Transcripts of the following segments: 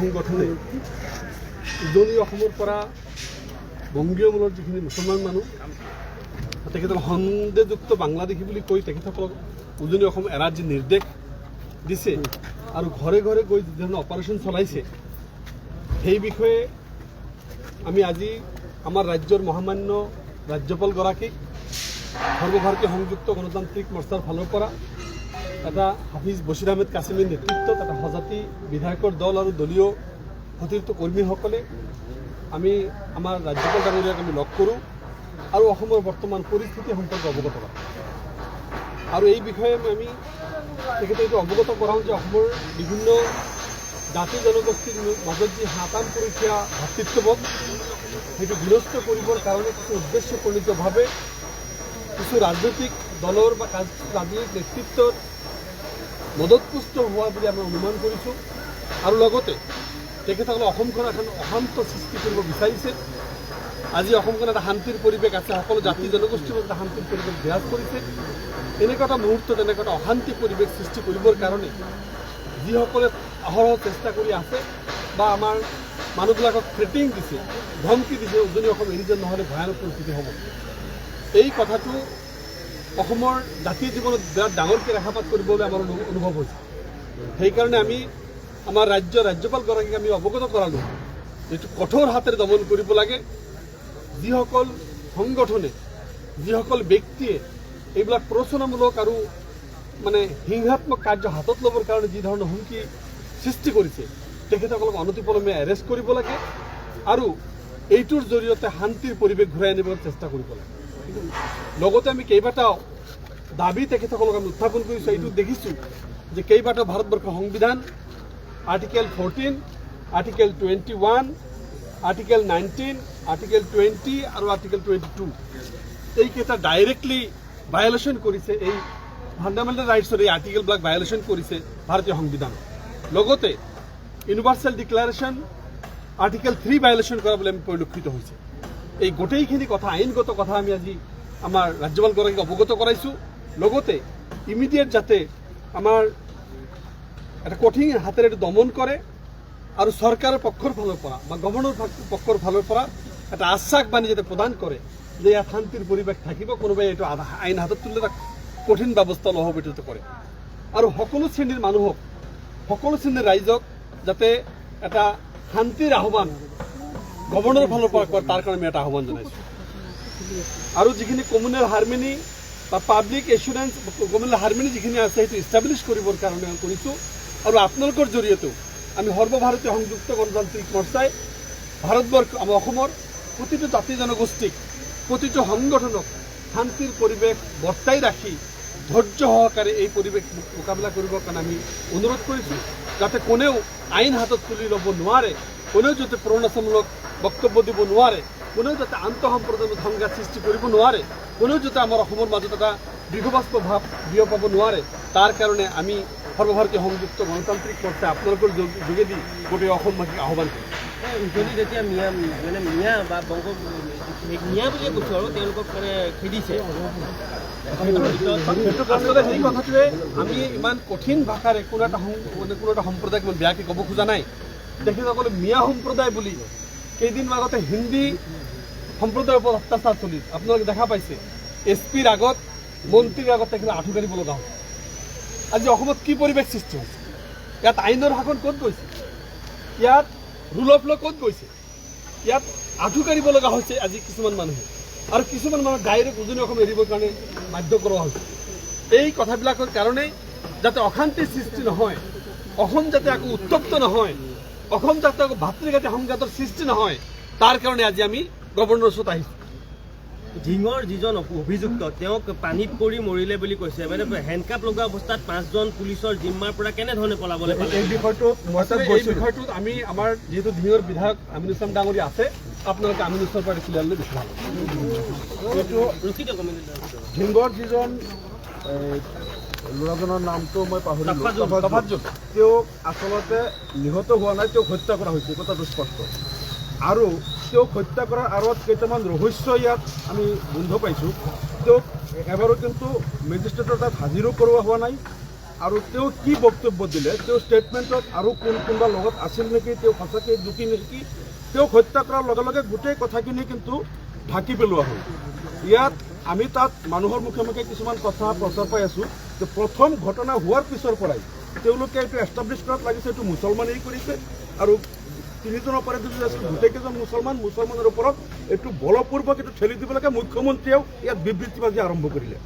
সংগঠনে উজনি অসমৰ পৰা বংগীয় মূলৰ যিখিনি মুছলমান মানুহ তেখেতসকলক সন্দেহযুক্ত বাংলাদেশী বুলি কৈ তেখেতসকলক উজনি অসম এৰাৰ যি নিৰ্দেশ দিছে আৰু ঘৰে ঘৰে গৈ যি ধৰণৰ অপাৰেশ্যন চলাইছে সেই বিষয়ে আমি আজি আমাৰ ৰাজ্যৰ মহামান্য ৰাজ্যপালগৰাকীক সৰ্বভাৰতীয় সংযুক্ত গণতান্ত্ৰিক মৰ্চাৰ ফালৰ পৰা এটা হাফিজ বছিৰ আহমেদ কাছিমিৰ নেতৃত্বত এটা সজাতি বিধায়কৰ দল আৰু দলীয় সতীৰ্থ কৰ্মীসকলে আমি আমাৰ ৰাজ্যপাল ডাঙৰীয়াক আমি লগ কৰোঁ আৰু অসমৰ বৰ্তমান পৰিস্থিতি সম্পৰ্কে অৱগত কৰাওঁ আৰু এই বিষয়ে আমি তেখেতে এইটো অৱগত কৰাওঁ যে অসমৰ বিভিন্ন জাতি জনগোষ্ঠীৰ মাজত যি হাতান পৰীক্ষা ভাতৃত্ববোধ সেইটো বিনষ্ট কৰিবৰ কাৰণে কিছু উদ্দেশ্যপ্ৰণীতভাৱে কিছু ৰাজনৈতিক দলৰ বা ৰাজনৈতিক নেতৃত্বৰ মদতপুষ্ট হোৱা বুলি আমি অনুমান কৰিছোঁ আৰু লগতে তেখেতসকলে অসমখন এখন অশান্ত সৃষ্টি কৰিব বিচাৰিছে আজি অসমখন এটা শান্তিৰ পৰিৱেশ আছে সকলো জাতি জনগোষ্ঠীৰ এটা শান্তিৰ পৰিৱেশ বিৰাজ কৰিছে এনেকুৱা এটা মুহূৰ্তত এনেকুৱা এটা অশান্তি পৰিৱেশ সৃষ্টি কৰিবৰ কাৰণে যিসকলে অহৰহ চেষ্টা কৰি আছে বা আমাৰ মানুহবিলাকক থ্ৰেটিং দিছে ধমকি দিছে উজনি অসম এৰি যেন নহ'লে ভয়ানক পৰিস্থিতি হ'ব এই কথাটো অসমৰ জাতীয় জীৱনত বিৰাট ডাঙৰকৈ ৰেখাপাত কৰিবলৈ আমাৰ অনুভৱ হৈছে সেইকাৰণে আমি আমাৰ ৰাজ্যপালগৰাকীক আমি অৱগত কৰালোঁ এইটো কঠোৰ হাতেৰে দমন কৰিব লাগে যিসকল সংগঠনে যিসকল ব্যক্তিয়ে এইবিলাক প্ৰৰোচনামূলক আৰু মানে হিংসাত্মক কাৰ্য হাতত ল'বৰ কাৰণে যি ধৰণৰ হুমকি সৃষ্টি কৰিছে তেখেতসকলক অনতিপলমে এৰেষ্ট কৰিব লাগে আৰু এইটোৰ জৰিয়তে শান্তিৰ পৰিৱেশ ঘূৰাই আনিবলৈ চেষ্টা কৰিব লাগে লগতে আমি কেইবাটাও দাবী তেখেতসকলক আমি উত্থাপন কৰিছোঁ এইটো দেখিছোঁ যে কেইবাটাও ভাৰতবৰ্ষৰ সংবিধান আৰ্টিকেল 14 আৰ্টিকেল 21 আৰ্টিকেল 19 আৰ্টিকেল 20 আৰু আৰ্টিকেল 22 এইকেইটা ডাইৰেক্টলি ভায়োলেশ্যন কৰিছে এই ফাণ্ডামেণ্টেল ৰাইটছৰ এই আৰ্টিকেলবিলাক ভায়োলেশ্যন কৰিছে ভাৰতীয় সংবিধান লগতে ইউনিভাৰ্চেল ডিক্লাৰেশ্যন আৰ্টিকেল 3 ভায়োলেশ্যন কৰা বুলি আমি পৰিলক্ষিত হৈছে এই গোটেইখিনি কথা আইনগত কথা আমি আজি আমাৰ ৰাজ্যপালগৰাকীক অৱগত কৰাইছোঁ লগতে ইমিডিয়েট যাতে আমাৰ এটা কঠিন হাতেৰে এইটো দমন কৰে আৰু চৰকাৰৰ পক্ষৰ ফালৰ পৰা বা গভৰ্ণৰ পক্ষৰ ফালৰ পৰা এটা আশ্বাসবাণী যাতে প্ৰদান কৰে যে ইয়াত শান্তিৰ পৰিৱেশ থাকিব কোনোবাই এইটো আইন হাতত তুলি এটা কঠিন ব্যৱস্থা লোৱা হ'ব এইটো কৰে আৰু সকলো শ্ৰেণীৰ মানুহক সকলো শ্ৰেণীৰ ৰাইজক যাতে এটা শান্তিৰ আহ্বান গভৰ্ণৰৰ ফালৰ পৰা কৰে তাৰ কাৰণে আমি এটা আহ্বান জনাইছোঁ আৰু যিখিনি কমিউনেল হাৰমনি বা পাব্লিক এচুৰেঞ্চ কমিউনেল হাৰমনি যিখিনি আছে সেইটো ইষ্টাব্লিছ কৰিবৰ কাৰণে আমি কৰিছোঁ আৰু আপোনালোকৰ জৰিয়তেও আমি সৰ্বভাৰতীয় সংযুক্ত গণতান্ত্ৰিক মৰ্চাই ভাৰতবৰ্ষ আমাৰ অসমৰ প্ৰতিটো জাতি জনগোষ্ঠীক প্ৰতিটো সংগঠনক শান্তিৰ পৰিৱেশ বৰ্তাই ৰাখি ধৈৰ্য সহকাৰে এই পৰিৱেশ মোকাবিলা কৰিবৰ কাৰণে আমি অনুৰোধ কৰিছোঁ যাতে কোনেও আইন হাতত তুলি ল'ব নোৱাৰে কোনেও যাতে প্ৰৰোচনামূলক বক্তব্য দিব নোৱাৰে কোনেও যাতে আন্তঃসম্প্ৰদায়ৰ সংঘাত সৃষ্টি কৰিব নোৱাৰে কোনেও যাতে আমাৰ অসমৰ মাজত এটা দীৰ্ঘবাস্প ভাৱ বিয়পাব নোৱাৰে তাৰ কাৰণে আমি সৰ্বভাৰতীয় সংযুক্ত গণতান্ত্ৰিক মৰ্চাই আপোনালোকৰ যোগেদি গোটেই অসমবাসীক আহ্বান কৰিছোঁ উজনি যেতিয়া মিয়া বা বংগ মিয়া বুলিয়ে কৈছোঁ আৰু তেওঁলোকক মানে খেদিছে আচলতে সেই কথাটোৱে আমি ইমান কঠিন ভাষাৰে কোনো এটা সম্প্ৰদায়ক ইমান বেয়াকৈ ক'ব খোজা নাই তেখেতসকলে মিয়া সম্প্ৰদায় বুলি কেইদিনমান আগতে হিন্দী সম্প্ৰদায়ৰ ওপৰত অত্যাচাৰ চলিল আপোনালোকে দেখা পাইছে এছপিৰ আগত মন্ত্ৰীৰ আগত তেখেতে আঁঠু কাঢ়িব লগা হ'ল আজি অসমত কি পৰিৱেশ সৃষ্টি হৈছে ইয়াত আইনৰ শাসন ক'ত গৈছে ইয়াত ৰুল অফ ল' ক'ত গৈছে ইয়াত আঁঠু কাঢ়িব লগা হৈছে আজি কিছুমান মানুহে আৰু কিছুমান মানুহ ডাইৰেক্ট উজনি অসম এৰিবৰ কাৰণে বাধ্য কৰোৱা হৈছে এই কথাবিলাকৰ কাৰণেই যাতে অশান্তিৰ সৃষ্টি নহয় অসম যাতে আকৌ উত্তপ্ত নহয় অসম যাতে আকৌ ভাতৃঘাতী সংঘাতৰ সৃষ্টি নহয় তাৰ কাৰণে আজি আমি গভৰ্ণৰৰ ওচৰত আহিছোঁ ধিঙৰ যিজন অভিযুক্ত তেওঁক পানীত পৰি মৰিলে বুলি কৈছে মানে হেণ্ডকাপ লগোৱা অৱস্থাত 5জন পুলিচৰ জিম্মাৰ পৰা কেনেধৰণে পলাবলৈ পালে এই বিষয়টোত আমি আমাৰ যিহেতু ধিঙৰ বিধায়ক আমিনুল ইছলাম ডাঙৰীয়া আছে আপোনালোকে আমিনুল ইছলামৰ পৰা ক্লিয়াৰ লৈ বেছি ভাল এইটো ৰখি দিয়ক ধিঙৰ যিজন ল'ৰাজনৰ নামটো মই পাহৰিলোঁ তেওঁক আচলতে নিহত হোৱা নাই তেওঁক হত্যা কৰা হৈছে কথাটো স্পষ্ট আৰু তেওঁক হত্যা কৰাৰ আঁৰত কেইটামান ৰহস্য ইয়াত আমি গোন্ধ পাইছোঁ তেওঁক এবাৰো কিন্তু মেজিষ্ট্ৰেটৰ তাত হাজিৰো কৰোৱা হোৱা নাই আৰু তেওঁ কি বক্তব্য দিলে, তেওঁ ষ্টেটমেণ্টত আৰু কোনোবা লগত আছিল নেকি, তেওঁ সঁচাকৈ দোষী নেকি, তেওঁক হত্যা কৰাৰ লগে লগে গোটেই কথাখিনি কিন্তু ঢাকি পেলোৱা হ'ল। ইয়াত আমি তাত মানুহৰ মুখে মুখে কিছুমান কথা প্ৰচাৰ পাই আছোঁ যে প্ৰথম ঘটনা হোৱাৰ পিছৰ পৰাই তেওঁলোকে এইটো এষ্টাব্লিছ কৰাত লাগিছে এইটো মুছলমানেই কৰিছে, আৰু তিনিজনৰ অপৰাধী যদি আছিল গোটেইকেইজন মুছলমানৰ ওপৰত এইটো বলপূৰ্বক এইটো ঠেলি দিব লাগে। মুখ্যমন্ত্ৰীয়েও ইয়াত বিবৃতিবাজি আৰম্ভ কৰিলে।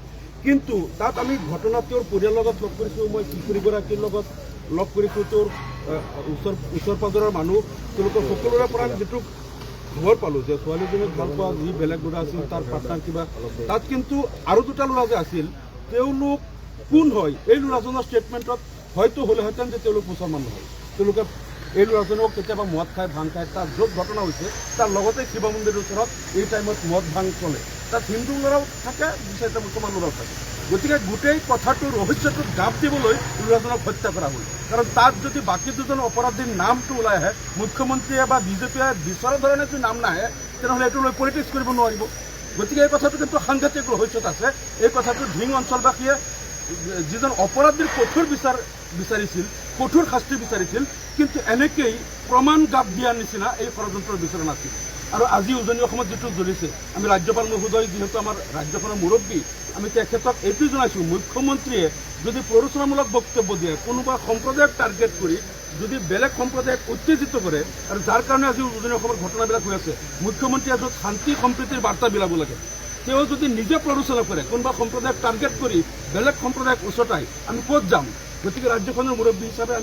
কিন্তু তাত আমি ঘটনা তেওঁৰ পৰিয়ালৰ লগত লগ কৰিছোঁ, মই কিশোৰীগৰাকীৰ লগত লগ কৰিছোঁ, তেওঁৰ ওচৰ পাজৰৰ মানুহ, তেওঁলোকৰ সকলোৰে পৰা যিটো খবৰ পালোঁ যে ছোৱালীজনীক ভাল পোৱা যি বেলেগ ল'ৰা আছিল তাৰ পাৰ্টনাৰ কিবা, তাত কিন্তু আৰু দুটা ল'ৰা যে আছিল তেওঁলোক কোন হয়, এই ল'ৰাজনৰ ষ্টেটমেণ্টত হয়তো হ'লেহেঁতেন যে তেওঁলোক মুছলমান নহয়। তেওঁলোকে এই ল'ৰাজনক কেতিয়াবা মদ খায়, ভাং খায়, তাত য'ত ঘটনা হৈছে তাৰ লগতে শিৱ মন্দিৰৰ ওচৰত এই টাইমত মদ ভাং চলে, তাত হিন্দু ল'ৰাও থাকে, দুই-চাৰিটা মুছলমান ল'ৰাও থাকে। গতিকে গোটেই কথাটো ৰহস্যটোত গাপ দিবলৈ ল'ৰাজনক হত্যা কৰা হ'ল। কাৰণ তাত যদি বাকী দুজন অপৰাধীৰ নামটো ওলাই আহে, মুখ্যমন্ত্ৰীয়ে বা বিজেপিয়ে বিচৰা ধৰণে যদি নাম নাহে তেনেহ'লে এইটো লৈ পলিটিক্স কৰিব নোৱাৰিব। গতিকে এই কথাটো কিন্তু সাংঘাতিক ৰহস্যত আছে। এই কথাটো ধিং অঞ্চলবাসীয়ে যিজন অপৰাধীৰ কঠোৰ বিচাৰিছিল, কঠোৰ শাস্তি বিচাৰিছিল, কিন্তু এনেকেই প্ৰমাণ গাপ দিয়াৰ নিচিনা এই ষড়যন্ত্ৰৰ বিচৰা নাছিল। আৰু আজি উজনি অসমত যিটো জ্বলিছে, আমি ৰাজ্যপাল মহোদয় যিহেতু আমাৰ ৰাজ্যখনৰ মুৰব্বী, আমি তেখেতক এইটো জনাইছোঁ, মুখ্যমন্ত্ৰীয়ে যদি প্ৰৰোচনামূলক বক্তব্য দিয়ে, কোনোবা সম্প্ৰদায়ক টাৰ্গেট কৰি যদি বেলেগ সম্প্ৰদায়ক উত্তেজিত কৰে, আৰু যাৰ কাৰণে আজি উজনি অসমৰ ঘটনাবিলাক হৈ আছে, মুখ্যমন্ত্ৰীয়ে য'ত শান্তি সম্প্ৰীতিৰ বাৰ্তা বিলাব লাগে, তেওঁ যদি নিজে প্ৰৰোচনা কৰে, কোনোবা সম্প্ৰদায়ক টাৰ্গেট কৰি বেলেগ সম্প্ৰদায়ক উচতাই, আমি ক'ত যাম? গতিকে ৰাজ্যখনৰ মুৰব্বী হিচাপে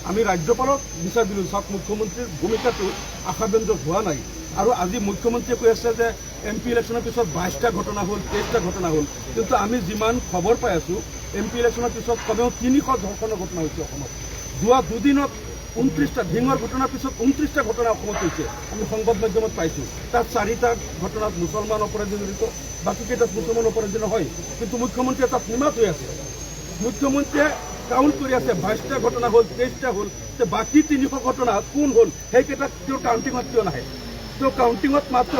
আমি ৰাজ্যপালক বিচাৰ দিলোঁ, চাওক মুখ্যমন্ত্ৰীৰ ভূমিকাটো আশাব্যঞ্জক হোৱা নাই। আৰু আজি মুখ্যমন্ত্ৰীয়ে কৈ আছে যে MP ইলেকশ্যনৰ পিছত 22টা ঘটনা হ'ল, 23টা ঘটনা হ'ল, কিন্তু আমি যিমান খবৰ পাই আছোঁ MP ইলেকশ্যনৰ পিছত কমেও 300 ধৰ্ষণৰ ঘটনা হৈছে অসমত। যোৱা দুদিনত 29টা ধিঙৰ ঘটনাৰ পিছত 29টা ঘটনা অসমত হৈছে, আমি সংবাদ মাধ্যমত পাইছোঁ। তাত 4টা ঘটনাত মুছলমান অপৰাধী জড়িত, বাকীকেইটাত মুছলমান অপৰাধী নহয়, কিন্তু মুখ্যমন্ত্ৰীয়ে তাত নিমাত হৈ আছে। মুখ্যমন্ত্ৰীয়ে কাউণ্ট কৰি আছে, 22টা ঘটনা হ'ল, 23টা হ'ল, বাকী 300 ঘটনা কোন হ'ল সেইকেইটাক তেওঁ কাউণ্টিঙত কিয় নাহে? তেওঁ কাউণ্টিঙত মাত্ৰ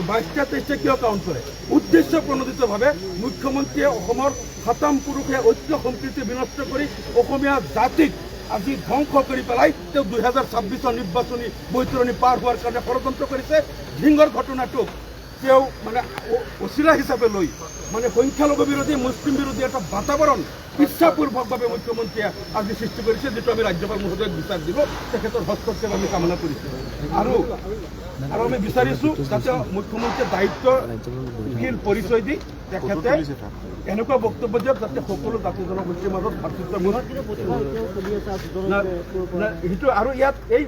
22টা 23টা কিয় কাউণ্ট কৰে? উদ্দেশ্য প্ৰণোদিতভাৱে মুখ্যমন্ত্ৰীয়ে অসমৰ সাতাম পুৰুষে ঐক্য সম্প্ৰীতি বিনষ্ট কৰি অসমীয়া জাতিক আজি ধ্বংস কৰি পেলাই তেওঁ 2026 নিৰ্বাচনী বৈতৰণি পাৰ হোৱাৰ কাৰণে ষড়যন্ত্ৰ কৰিছে। ধিঙৰ ঘটনাটোক তেওঁ মানে অচিলা হিচাপে লৈ মানে সংখ্যালঘু বিৰোধী, মুছলিম বিৰোধী এটা বাতাবৰণ ইচ্ছাপূৰ্বকভাৱে মুখ্যমন্ত্ৰীয়ে আজি সৃষ্টি কৰিছে, যিটো আমি ৰাজ্যপাল মহোদয়ক বিচাৰ দিব, তেখেতৰ হস্তক্ষেপ আমি কামনা কৰিছোঁ। আৰু আমি বিচাৰিছোঁ যাতে মুখ্যমন্ত্ৰীয়ে দায়িত্বশীল পৰিচয় দি তেখেতে এনেকুৱা বক্তব্য দিয়ক যাতে সকলো জাতি জনগোষ্ঠীৰ মাজত ভাতৃত্ববোধ সেইটো। আৰু ইয়াত এই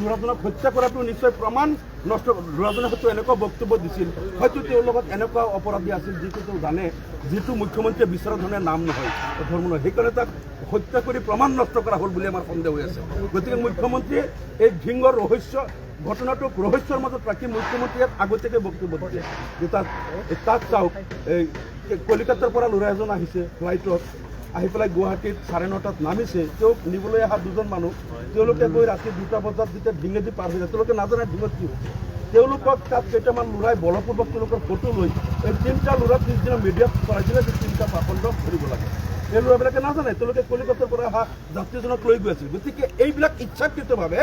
ল'ৰাজনক হত্যা কৰাটো নিশ্চয় প্ৰমাণ নষ্ট। ল'ৰাজনে হয়তো এনেকুৱা বক্তব্য দিছিল, হয়তো তেওঁৰ লগত এনেকুৱা অপৰাধী আছিল যিটো তেওঁ জানে, যিটো মুখ্যমন্ত্ৰীয়ে বিচৰা ধৰণে নাম নহয়, ধৰ্ম নহয়, সেইকাৰণে তাক হত্যা কৰি প্ৰমাণ নষ্ট কৰা হ'ল বুলি আমাৰ সন্দেহ হৈ আছে। গতিকে মুখ্যমন্ত্ৰীয়ে এই ধিঙৰ ঘটনাটোক ৰহস্যৰ মাজত ৰাখি মুখ্যমন্ত্ৰীয়ে আগতীয়াকৈ বক্তব্য দিয়ে যে তাত চাওক, এই কলিকাতাৰ পৰা ল'ৰা এজন আহিছে ফ্লাইটত, আহি পেলাই গুৱাহাটীত 9:30টাত নামিছে। তেওঁক নিবলৈ অহা দুজন মানুহ, তেওঁলোকে গৈ ৰাতি 2টা বজাত যেতিয়া ধিঙেদি পাৰ হৈ যায়, তেওঁলোকে নাজানে ধিঙত কি হৈছে। তেওঁলোকক তাত কেইটামান ল'ৰাই বলপূৰ্বক তেওঁলোকৰ ফটো লৈ এই 3টা ল'ৰাক পিছদিনা মিডিয়াত কৰাই দিলে যে 3টা পাপণ্ড কৰিব লাগে। এই ল'ৰাবিলাকে নাজানে, তেওঁলোকে কলিকাতাৰ পৰা অহা যাত্ৰীজনক লৈ গৈ আছিল। গতিকে এইবিলাক ইচ্ছাকৃতভাৱে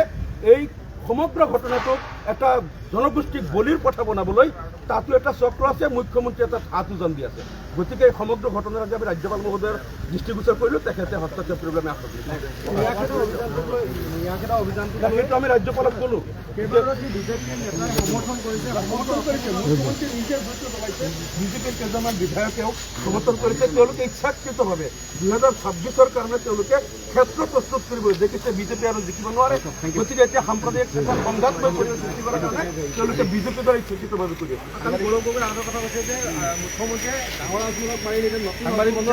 এই সমগ্ৰ ঘটনাটোক এটা জনগোষ্ঠীক বলিৰ পথা বনাবলৈ তাতো এটা চক্ৰ আছে, মুখ্যমন্ত্ৰীয়ে তাত হাত উজান দি আছে। গতিকে এই সমগ্ৰ ঘটনাৰ আজি আমি ৰাজ্যপাল মহোদয়ৰ দৃষ্টিগোচৰ কৰিলোঁ, তেখেতে হস্তক্ষেপ কৰিবলৈ আমি আশা কৰিছোঁ। সেইটো আমি ৰাজ্যপালক ক'লোঁ, বিজেপিৰ কেইজনমান বিধায়কেও সমৰ্থন কৰিছে। তেওঁলোকে ইচ্ছাকৃতভাৱে 2026ৰ কাৰণে তেওঁলোকে ক্ষেত্ৰ প্ৰস্তুত কৰিব দেখিছে, বিজেপি আৰু জিকিব নোৱাৰে। গতিকে এতিয়া সাম্প্ৰদায়িক সংঘাতময় পৰিৱেশ সৃষ্টি কৰাৰ কাৰণে তেওঁলোকে বিজেপিৰ দ্বাৰা ইচ্ছাকৃতভাৱে কৰি আছে। আৰু কথা কৈছে যে মুখ্যমন্ত্ৰীয়ে ডাঙৰ আন্দোলনক মাৰি নিজে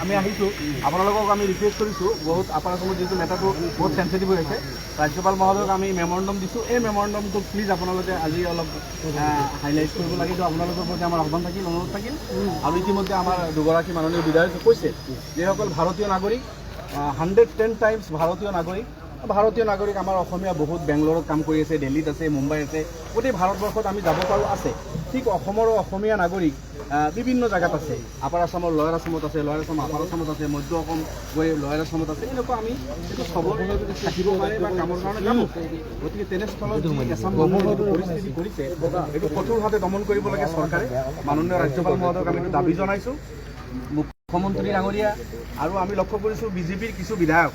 আমি আহিছোঁ, আপোনালোকক আমি ৰিকুৱেষ্ট কৰিছোঁ, বহুত আপাৰ অসমত যিহেতু মেটাৰটো বহুত চেঞ্চিটিভ হৈ আছে, ৰাজ্যপাল মহোদয়ক আমি মেমৰেণ্ডম দিছোঁ। এই মেমৰেণ্ডমটো প্লিজ আপোনালোকে আজি অলপ হাইলাইট কৰিব লাগে, আপোনালোকৰ প্ৰতি আমাৰ আহ্বান থাকিল, অনুৰোধ থাকিল। আৰু ইতিমধ্যে আমাৰ দুগৰাকী মাননীয় বিধায়কে কৈছে, যিসকল ভাৰতীয় নাগৰিক 110 টাইমছ ভাৰতীয় নাগৰিক ভাৰতীয় নাগৰিক আমাৰ অসমীয়া বহুত বেংগলোৰত কাম কৰি আছে, দিল্লীত আছে, মুম্বাই আছে, গোটেই ভাৰতবৰ্ষত আমি যাব পাৰোঁ আছে। ঠিক অসমৰো অসমীয়া নাগৰিক বিভিন্ন জেগাত আছে। আপাৰ আছামৰ লয়াৰ আছামত আছে, লয়াৰ আছাম আপাৰ আছামত আছে, মধ্য অসম গৈ লয়াৰ আছামত আছে। এনেকুৱা আমি এইটো চবৰে থাকিব পাৰে বা কামৰ কাৰণে যাব। গতিকে তেনেস্থলত যি এছাম মানুহে এইটো পৰিস্থিতি কৰিছে, এইটো কঠোৰভাৱে দমন কৰিব লাগে চৰকাৰে। মাননীয় ৰাজ্যপাল মহোদয়ক আমি এইটো দাবী জনাইছোঁ। মুখ্যমন্ত্ৰী ডাঙৰীয়া আৰু আমি লক্ষ্য কৰিছোঁ বিজেপিৰ কিছু বিধায়ক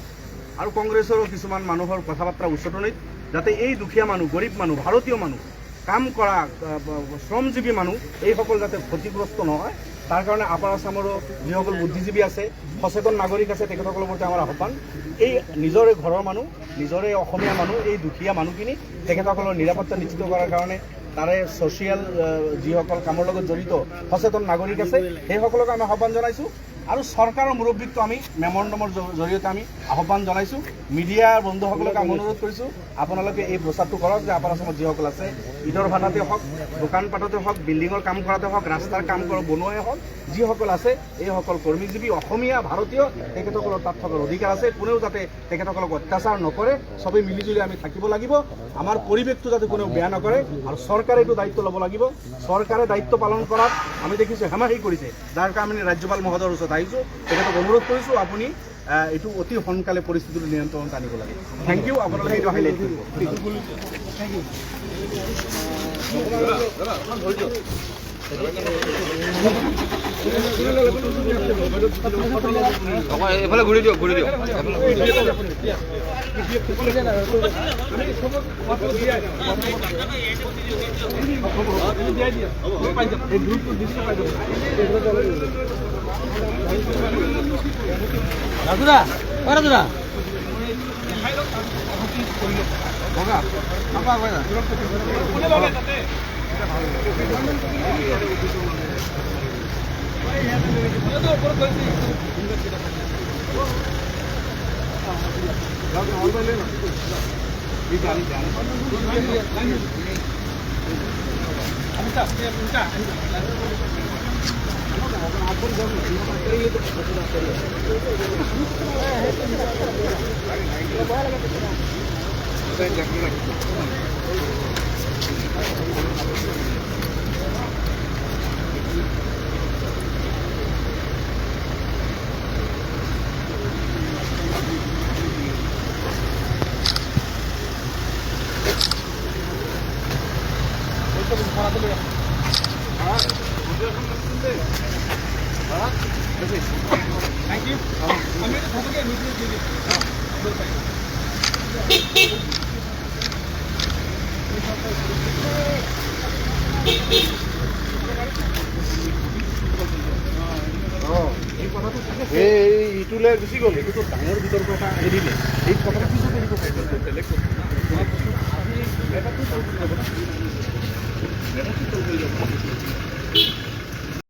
আৰু কংগ্ৰেছৰো কিছুমান মানুহৰ কথা বাৰ্তা উচ্চতনিত, যাতে এই দুখীয়া মানুহ, গৰীব মানুহ, ভাৰতীয় মানুহ, কাম কৰা শ্ৰমজীৱী মানুহ এইসকল যাতে ক্ষতিগ্ৰস্ত নহয়, তাৰ কাৰণে আপাৰ আছামৰো যিসকল বুদ্ধিজীৱী আছে, সচেতন নাগৰিক আছে, তেখেতসকলৰ প্ৰতি আমাৰ আহ্বান, এই নিজৰে ঘৰৰ মানুহ, নিজৰে অসমীয়া মানুহ, এই দুখীয়া মানুহখিনি তেখেতসকলৰ নিৰাপত্তা নিশ্চিত কৰাৰ কাৰণে তাৰে ছ'চিয়েল যিসকল কামৰ লগত জড়িত সচেতন নাগৰিক আছে, সেইসকলক আমি আহ্বান জনাইছোঁ। আৰু চৰকাৰৰ মুৰব্বীকটো আমি মেমৰেণ্ডমৰ জৰিয়তে আমি আহ্বান জনাইছোঁ। মিডিয়াৰ বন্ধুসকলক আমি অনুৰোধ কৰিছোঁ, আপোনালোকে এই প্ৰচাৰটো কৰক যে আপাৰ আছামত যিসকল আছে, ইটৰ ভাটাতে হওক, দোকানপাততে হওক, বিল্ডিঙৰ কাম কৰাতে হওক, ৰাস্তাৰ কাম বনোৱাই হওক, যিসকল আছে এইসকল কৰ্মীজীৱী অসমীয়া ভাৰতীয়, তেখেতসকলৰ তাত থকাৰ অধিকাৰ আছে। কোনেও যাতে তেখেতসকলক অত্যাচাৰ নকৰে, চবেই মিলিজুলি আমি থাকিব লাগিব। আমাৰ পৰিৱেশটো যাতে কোনেও বেয়া নকৰে, আৰু চৰকাৰে এইটো দায়িত্ব ল'ব লাগিব। চৰকাৰে দায়িত্ব পালন কৰাত আমি দেখিছোঁ হেমাহি কৰিছে, যাৰ কাৰণে আমি ৰাজ্যপাল মহোদয়ৰ ওচৰত আহিছোঁ, তেখেতক অনুৰোধ কৰিছোঁ আপুনি এইটো অতি সোনকালে পৰিস্থিতিটো নিয়ন্ত্ৰণত আনিব লাগে। থেংক ইউ, আপোনালোকে এইটো হাইলাইট কৰিব। এইফালে ঘূৰি দিয়ক, ঘূৰি দিয়ক। ৰাজুৰা, ৰাজুৰা Thank you. ইটোলে গুচি গ'ল, এইটোতো ডাঙৰ ভিতৰৰ পৰা এৰিলে, এই কথাটো পিছত এৰিব বেলেগ কথা।